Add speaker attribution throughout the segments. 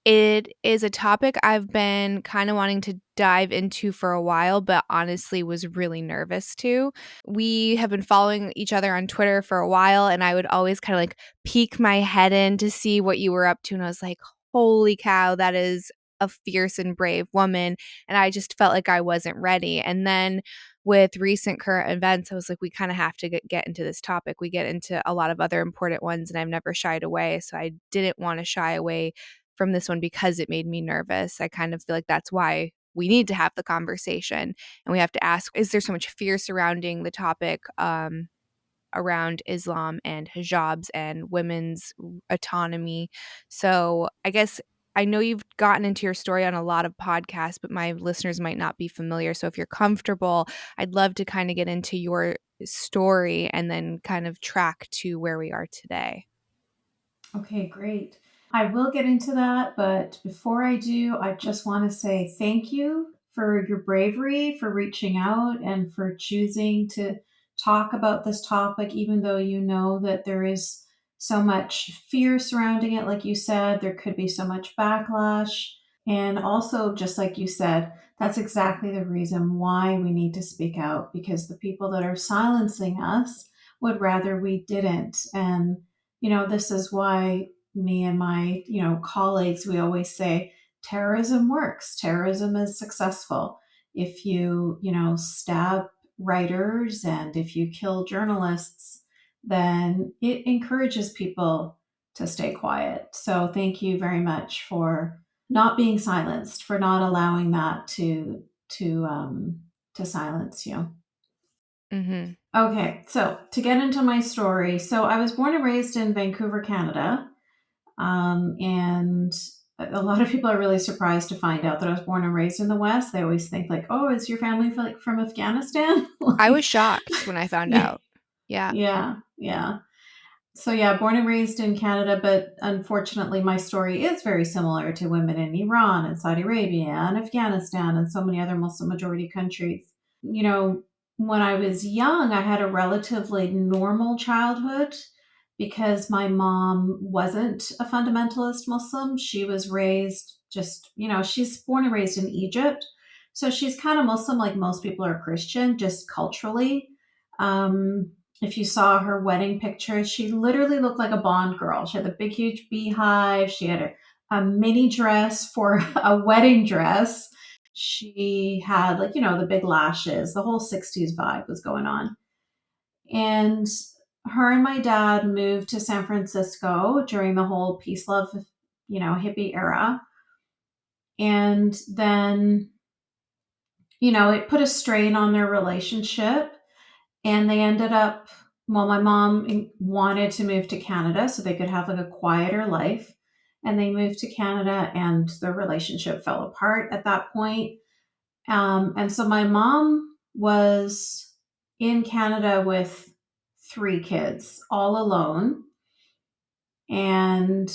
Speaker 1: It is a topic I've been kind of wanting to dive into for a while, but honestly was really nervous to. We have been following each other on Twitter for a while, and I would always kind of like peek my head in to see what you were up to. And I was like, holy cow, that is a fierce and brave woman. And I just felt like I wasn't ready. And then with recent current events, I was like, we kind of have to get into this topic. We get into a lot of other important ones, and I've never shied away. So I didn't want to shy away from this one because it made me nervous. I kind of feel like that's why we need to have the conversation, and we have to ask, is there so much fear surrounding the topic around Islam and hijabs and women's autonomy? So I guess I know you've gotten into your story on a lot of podcasts, but my listeners might not be familiar. So if you're comfortable, I'd love to kind of get into your story and then kind of track to where we are today.
Speaker 2: Okay, great. I will get into that, but before I do, I just want to say thank you for your bravery, for reaching out, and for choosing to talk about this topic, even though you know that there is so much fear surrounding it. Like you said, there could be so much backlash. And also, just like you said, that's exactly the reason why we need to speak out, because the people that are silencing us would rather we didn't. And this is why me and my, colleagues, we always say terrorism works. Terrorism is successful. If you, stab writers and if you kill journalists, then it encourages people to stay quiet. So thank you very much for not being silenced, for not allowing that to silence you.
Speaker 1: Mhm.
Speaker 2: Okay, so to get into my story, so I was born and raised in Vancouver, Canada, and a lot of people are really surprised to find out that I was born and raised in the West. They always think like, "Oh, is your family like from Afghanistan?"
Speaker 1: I was
Speaker 2: Like,
Speaker 1: shocked when I found
Speaker 2: yeah,
Speaker 1: out. Yeah.
Speaker 2: yeah, yeah. So yeah, born and raised in Canada, but unfortunately, my story is very similar to women in Iran and Saudi Arabia and Afghanistan and so many other Muslim majority countries. You know, when I was young, I had a relatively normal childhood because my mom wasn't a fundamentalist Muslim. She was raised just, she's born and raised in Egypt. So she's kind of Muslim, like most people are Christian, just culturally. If you saw her wedding pictures, she literally looked like a Bond girl. She had the big, huge beehive. She had a mini dress for a wedding dress. She had, like, the big lashes. The whole 60s vibe was going on. And her and my dad moved to San Francisco during the whole peace love, hippie era. And then, it put a strain on their relationship. And they ended up, well, my mom wanted to move to Canada so they could have like a quieter life. And they moved to Canada and the relationship fell apart at that point. And so my mom was in Canada with three kids, all alone. And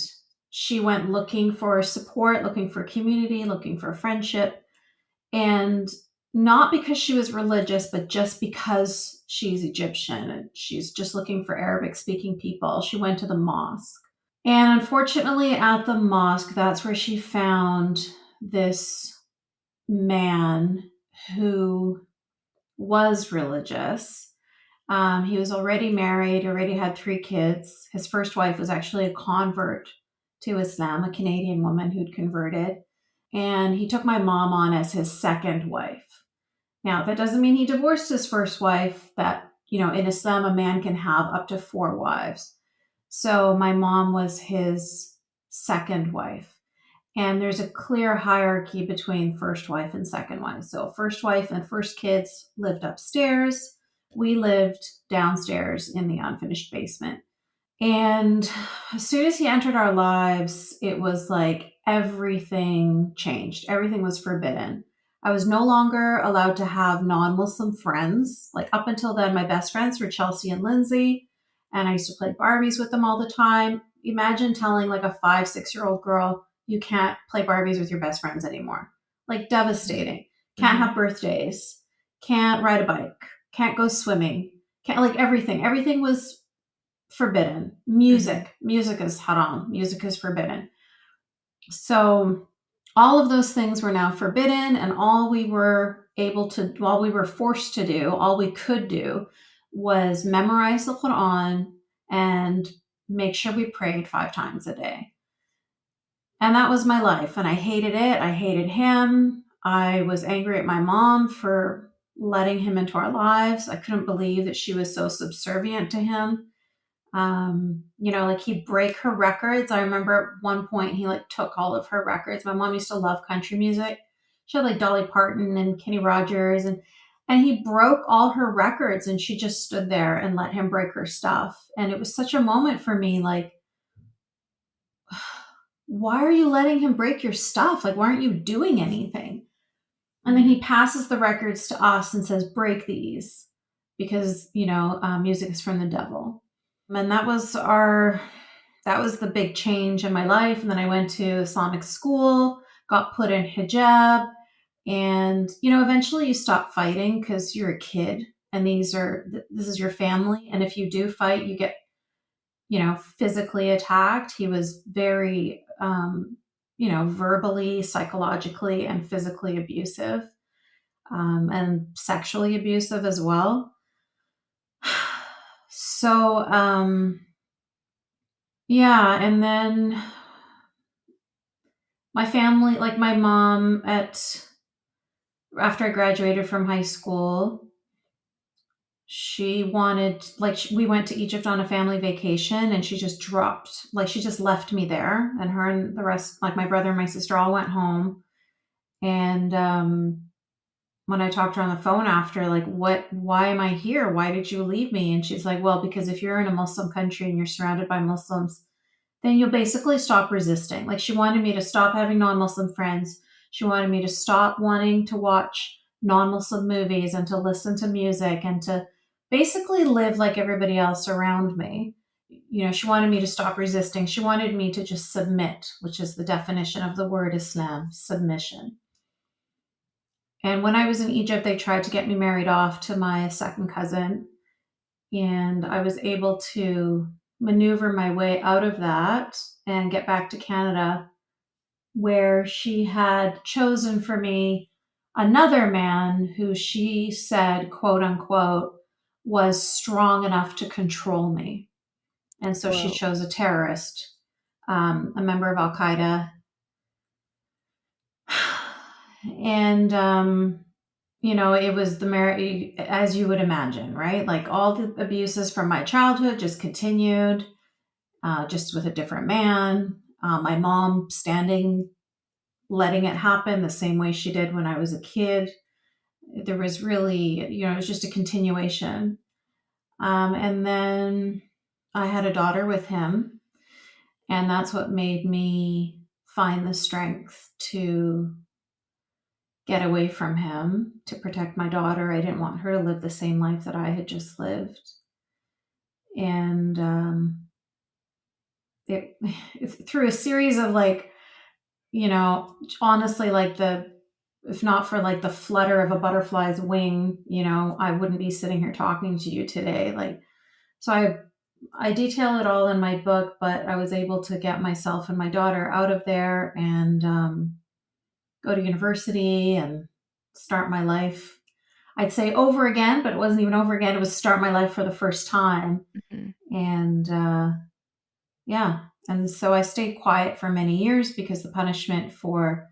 Speaker 2: she went looking for support, looking for community, looking for friendship. And not because she was religious, but just because she's Egyptian and she's just looking for Arabic speaking people. She went to the mosque. And unfortunately, at the mosque, that's where she found this man who was religious. He was already married, already had three kids. His first wife was actually a convert to Islam, a Canadian woman who'd converted. And he took my mom on as his second wife. Now, that doesn't mean he divorced his first wife, that, in Islam, a man can have up to four wives. So my mom was his second wife. And there's a clear hierarchy between first wife and second wife. So, first wife and first kids lived upstairs. We lived downstairs in the unfinished basement. And as soon as he entered our lives, it was like everything changed. Everything was forbidden. I was no longer allowed to have non Muslim friends. Like up until then, my best friends were Chelsea and Lindsay, and I used to play Barbies with them all the time. Imagine telling like a 5, 6-year-old girl, you can't play Barbies with your best friends anymore. Like devastating. Can't
Speaker 1: Mhm.
Speaker 2: have birthdays, can't ride a bike, can't go swimming, can't like everything. Everything was forbidden.
Speaker 1: Mhm.
Speaker 2: Music is haram. Music is forbidden. So all of those things were now forbidden, and all we were forced to do, all we could do was memorize the Quran and make sure we prayed 5 times a day. And that was my life. And I hated it. I hated him. I was angry at my mom for letting him into our lives. I couldn't believe that she was so subservient to him. Like he'd break her records. I remember at one point he like took all of her records. My mom used to love country music. She had like Dolly Parton and Kenny Rogers, and he broke all her records, and she just stood there and let him break her stuff. And it was such a moment for me, like, why are you letting him break your stuff? Like, why aren't you doing anything? And then he passes the records to us and says, break these because, music is from the devil. And that was the big change in my life. And then I went to Islamic school, got put in hijab. And, eventually you stop fighting because you're a kid and this is your family. And if you do fight, you get, physically attacked. He was very, verbally, psychologically, and physically abusive, and sexually abusive as well. So, yeah. And then my family, like my mom, after I graduated from high school, she wanted, like, we went to Egypt on a family vacation, and she just dropped, like, she just left me there, and her and the rest, like my brother and my sister, all went home. And when I talked to her on the phone after, like, why am I here? Why did you leave me? And she's like, well, because if you're in a Muslim country and you're surrounded by Muslims, then you'll basically stop resisting. Like, she wanted me to stop having non-Muslim friends. She wanted me to stop wanting to watch non-Muslim movies and to listen to music and to basically live like everybody else around me. She wanted me to stop resisting. She wanted me to just submit, which is the definition of the word Islam, submission. And when I was in Egypt, they tried to get me married off to my second cousin, and I was able to maneuver my way out of that and get back to Canada, where she had chosen for me another man who she said, quote unquote, was strong enough to control me. And so she
Speaker 1: Whoa.
Speaker 2: chose a terrorist, a member of Al Qaeda. And, it was the marriage, as you would imagine, right? Like all the abuses from my childhood just continued, just with a different man. My mom standing, letting it happen the same way she did when I was a kid. There was really, it was just a continuation. And then I had a daughter with him, and that's what made me find the strength to get away from him to protect my daughter. I didn't want her to live the same life that I had just lived. And it, through a series of, like, honestly, like, if not for like the flutter of a butterfly's wing, I wouldn't be sitting here talking to you today. Like, so I detail it all in my book, but I was able to get myself and my daughter out of there and go to university and start my life. I'd say over again, but it wasn't even over again. It was start my life for the first time.
Speaker 1: Mhm.
Speaker 2: And yeah. And so I stayed quiet for many years because the punishment for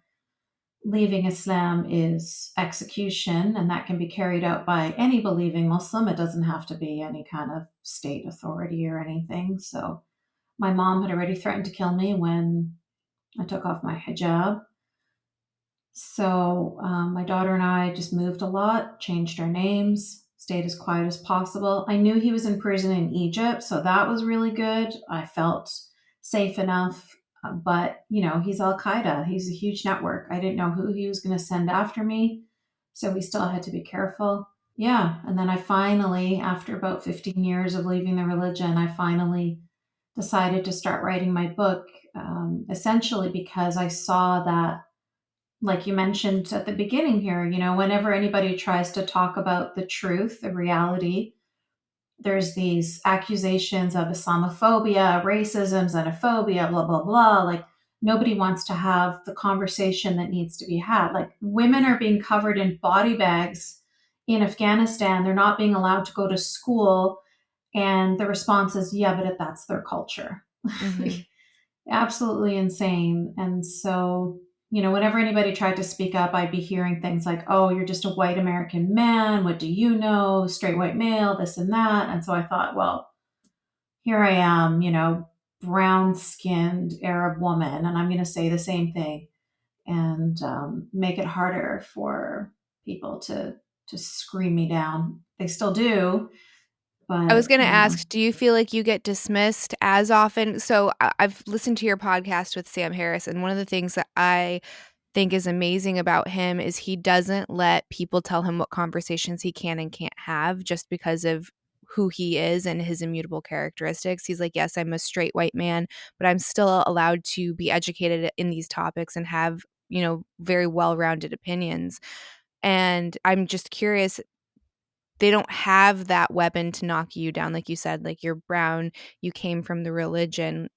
Speaker 2: leaving Islam is execution, and that can be carried out by any believing Muslim. It doesn't have to be any kind of state authority or anything. So my mom had already threatened to kill me when I took off my hijab. So my daughter and I just moved a lot, changed our names, stayed as quiet as possible. I knew he was in prison in Egypt, so that was really good. I felt safe enough. But, he's Al Qaeda. He's a huge network. I didn't know who he was going to send after me. So we still had to be careful. Yeah. And then I finally, after about 15 years of leaving the religion, I finally decided to start writing my book, essentially because I saw that, like you mentioned at the beginning here, whenever anybody tries to talk about the truth, the reality, there's these accusations of Islamophobia, racism, xenophobia, blah, blah, blah. Like, nobody wants to have the conversation that needs to be had. Like, women are being covered in body bags in Afghanistan. They're not being allowed to go to school. And the response is, yeah, but that's their culture.
Speaker 1: Mhm.
Speaker 2: Absolutely insane. And so, whenever anybody tried to speak up, I'd be hearing things like, oh, you're just a white American man. What do you know? Straight white male, this and that. And so I thought, well, here I am, brown skinned Arab woman, and I'm going to say the same thing and make it harder for people to scream me down. They still do,
Speaker 1: I was
Speaker 2: but
Speaker 1: going to ask, do you feel like you get dismissed as often? So I've listened to your podcast with Sam Harris, and one of the things that I think is amazing about him is he doesn't let people tell him what conversations he can and can't have just because of who he is and his immutable characteristics. He's like, yes, I'm a straight white man, but I'm still allowed to be educated in these topics and have, very well-rounded opinions. And I'm just curious, they don't have that weapon to knock you down, like you said, like you're brown, you came from the religion.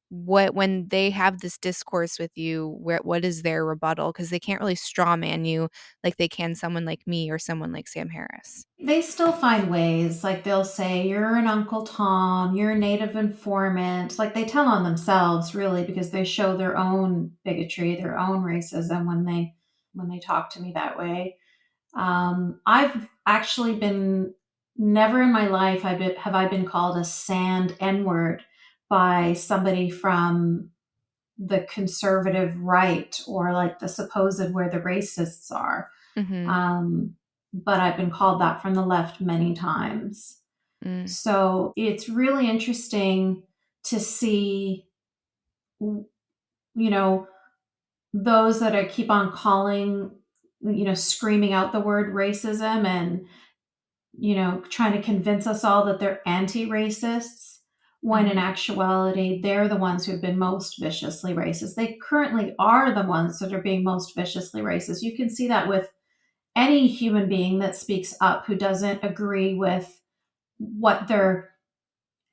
Speaker 1: What when they have this discourse with you, what is their rebuttal? Because they can't really straw man you like they can someone like me or someone like Sam Harris.
Speaker 2: they still find ways. Like, they'll say, you're an Uncle Tom, you're a native informant. Like, they tell on themselves, really, because they show their own bigotry, their own racism when they talk to me that way. I've actually been never in my life have I been called a sand N word by somebody from the conservative right, or like the supposed where the racists are.
Speaker 1: Mhm.
Speaker 2: Um, but I've been called that from the left many times.
Speaker 1: Mm.
Speaker 2: So it's really interesting to see, know, those that are keep on calling, screaming out the word racism and, trying to convince us all that they're anti-racists, when in
Speaker 1: Mhm.
Speaker 2: actuality, they're the ones who've been most viciously racist. They currently are the ones that are being most viciously racist. You can see that with any human being that speaks up who doesn't agree with what their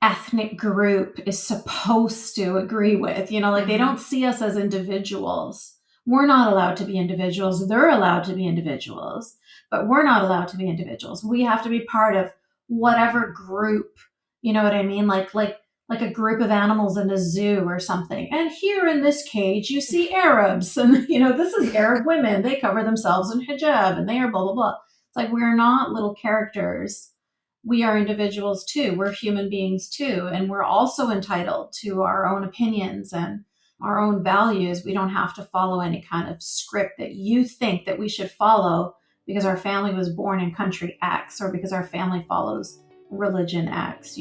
Speaker 2: ethnic group is supposed to agree with. Like, they
Speaker 1: Mhm.
Speaker 2: don't see us as individuals. We're not allowed to be individuals. They're allowed to be individuals, but we're not allowed to be individuals. We have to be part of whatever group, you know what I mean? Like a group of animals in a zoo or something. And here in this cage, you see Arabs, and this is Arab women. They cover themselves in hijab, and they are blah blah blah. It's like, we're not little characters. We are individuals too. We're human beings too. And we're also entitled to our own opinions and our own values. We don't have to follow any kind of script that you think that we should follow because our family was born in country X, or because our family follows religion X,